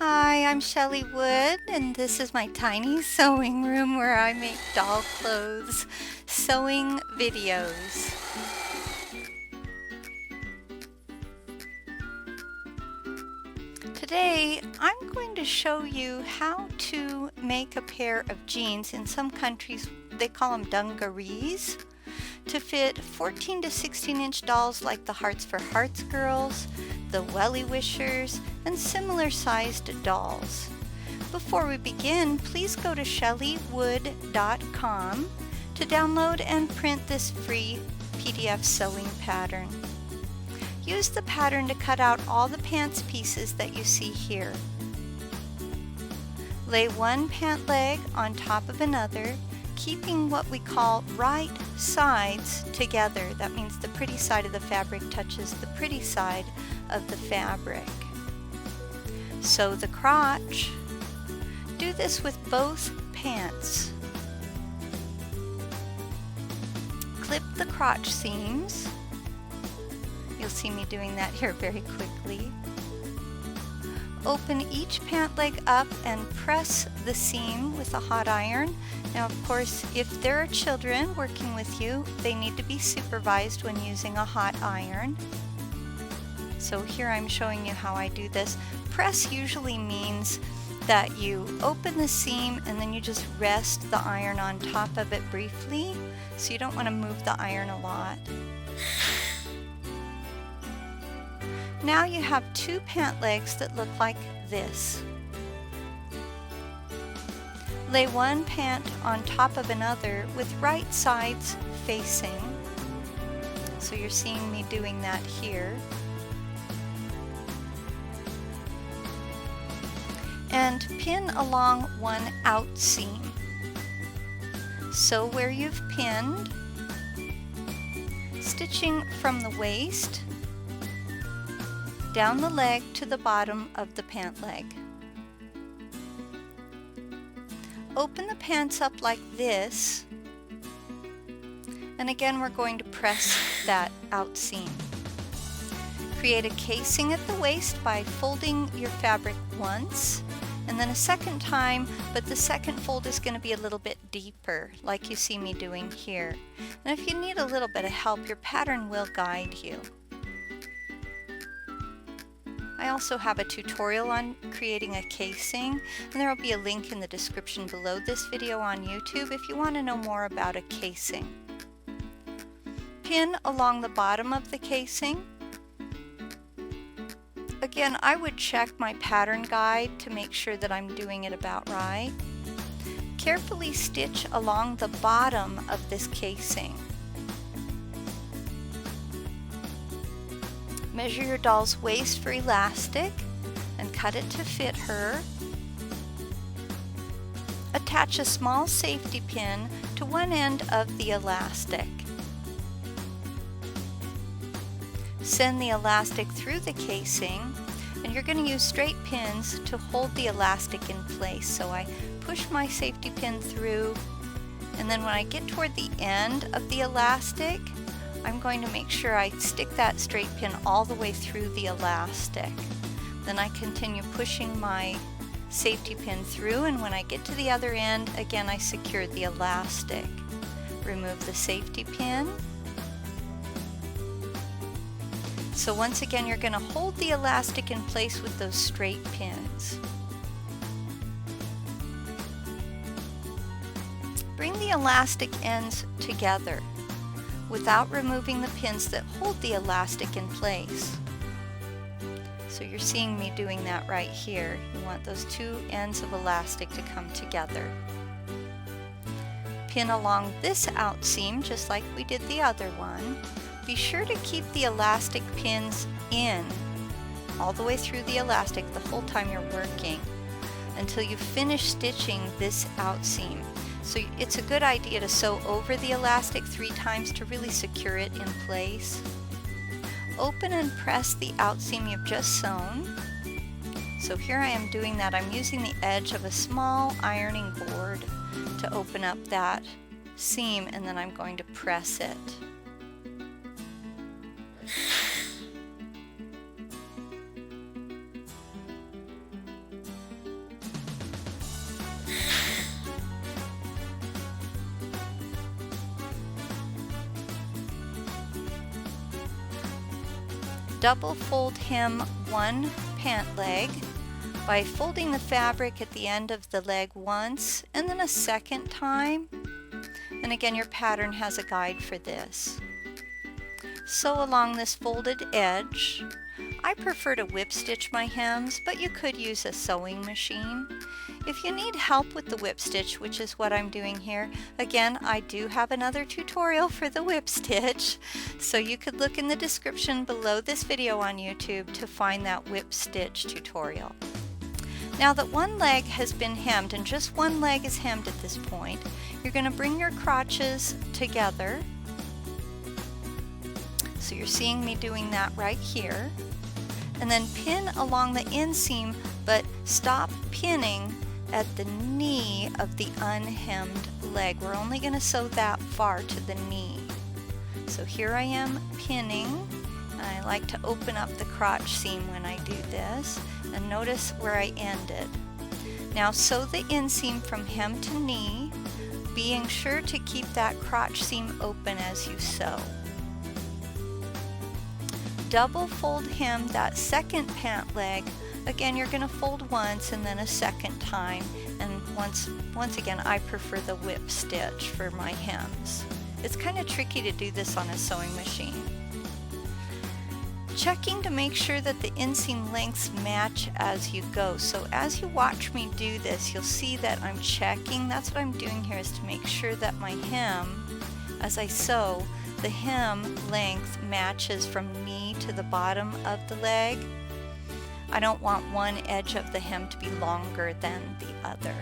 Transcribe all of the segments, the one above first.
Hi, I'm Shelley Wood, and this is my tiny sewing room where I make doll clothes sewing videos. Today, I'm going to show you how to make a pair of jeans. In some countries, they call them dungarees, to fit 14 to 16 inch dolls like the Hearts for Hearts girls, the Wellie wishers, and similar sized dolls. Before we begin, please go to shelleywood.com to download and print this free PDF sewing pattern. Use the pattern to cut out all the pants pieces that you see here. Lay one pant leg on top of another, keeping what we call right sides together. That means the pretty side of the fabric touches the pretty side of the fabric. Sew the crotch. Do this with both pants. Clip the crotch seams. You'll see me doing that here very quickly. Open each pant leg up and press the seam with a hot iron. Now, of course, if there are children working with you, they need to be supervised when using a hot iron. So here I'm showing you how I do this. Press usually means that you open the seam and then you just rest the iron on top of it briefly. So you don't want to move the iron a lot. Now you have two pant legs that look like this. Lay one pant on top of another with right sides facing. So you're seeing me doing that here. And pin along one out seam. Sew where you've pinned, stitching from the waist down the leg to the bottom of the pant leg. Open the pants up like this, and again we're going to press that out seam. Create a casing at the waist by folding your fabric once and then a second time, but the second fold is going to be a little bit deeper, like you see me doing here. And if you need a little bit of help, your pattern will guide you. I also have a tutorial on creating a casing, and there will be a link in the description below this video on YouTube if you want to know more about a casing. Pin along the bottom of the casing. Again, I would check my pattern guide to make sure that I'm doing it about right. Carefully stitch along the bottom of this casing. Measure your doll's waist for elastic and cut it to fit her. Attach a small safety pin to one end of the elastic. Send the elastic through the casing, and you're going to use straight pins to hold the elastic in place. So I push my safety pin through, and then when I get toward the end of the elastic, I'm going to make sure I stick that straight pin all the way through the elastic. Then I continue pushing my safety pin through, and when I get to the other end, again I secure the elastic. Remove the safety pin. So once again, you're going to hold the elastic in place with those straight pins. Bring the elastic ends together without removing the pins that hold the elastic in place. So you're seeing me doing that right here. You want those two ends of elastic to come together. Pin along this out seam just like we did the other one. Be sure to keep the elastic pins in all the way through the elastic the whole time you're working until you finish stitching this out seam. So it's a good idea to sew over the elastic 3 times to really secure it in place. Open and press the out seam you've just sewn. So here I am doing that. I'm using the edge of a small ironing board to open up that seam, and then I'm going to press it. Double fold hem one pant leg by folding the fabric at the end of the leg once and then a second time. And again, your pattern has a guide for this. Sew along this folded edge. I prefer to whip stitch my hems, but you could use a sewing machine. If you need help with the whip stitch, which is what I'm doing here, again, I do have another tutorial for the whip stitch, so you could look in the description below this video on YouTube to find that whip stitch tutorial. Now that one leg has been hemmed, and just one leg is hemmed at this point, you're going to bring your crotches together. So you're seeing me doing that right here. And then pin along the inseam, but stop pinning at the knee of the unhemmed leg. We're only going to sew that far to the knee. So here I am pinning, and I like to open up the crotch seam when I do this, and notice where I ended. Now sew the inseam from hem to knee, being sure to keep that crotch seam open as you sew. Double fold hem that second pant leg. Again, you're going to fold once and then a second time, and once again I prefer the whip stitch for my hems. It's kind of tricky to do this on a sewing machine. Checking to make sure that the inseam lengths match as you go. So as you watch me do this, you'll see that I'm checking. That's what I'm doing here, is to make sure that my hem, as I sew, the hem length matches from knee to the bottom of the leg. I don't want one edge of the hem to be longer than the other.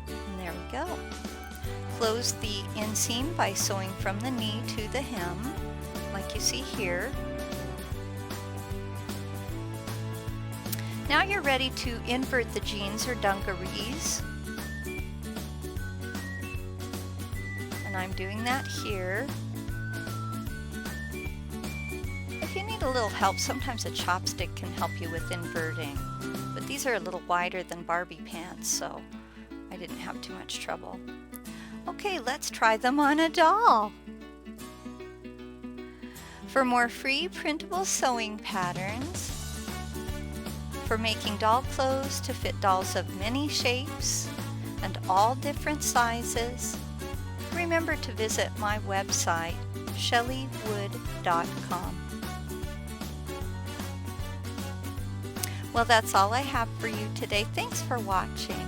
And there we go. Close the inseam by sewing from the knee to the hem, like you see here. Now you're ready to invert the jeans or dungarees. And I'm doing that here. If you need a little help, sometimes a chopstick can help you with inverting. But these are a little wider than Barbie pants, so I didn't have too much trouble. Okay, let's try them on a doll. For more free printable sewing patterns, for making doll clothes to fit dolls of many shapes and all different sizes, remember to visit my website, shelleywood.com. Well, that's all I have for you today. Thanks for watching.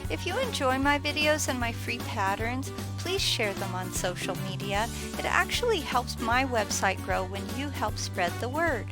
If you enjoy my videos and my free patterns, please share them on social media. It actually helps my website grow when you help spread the word.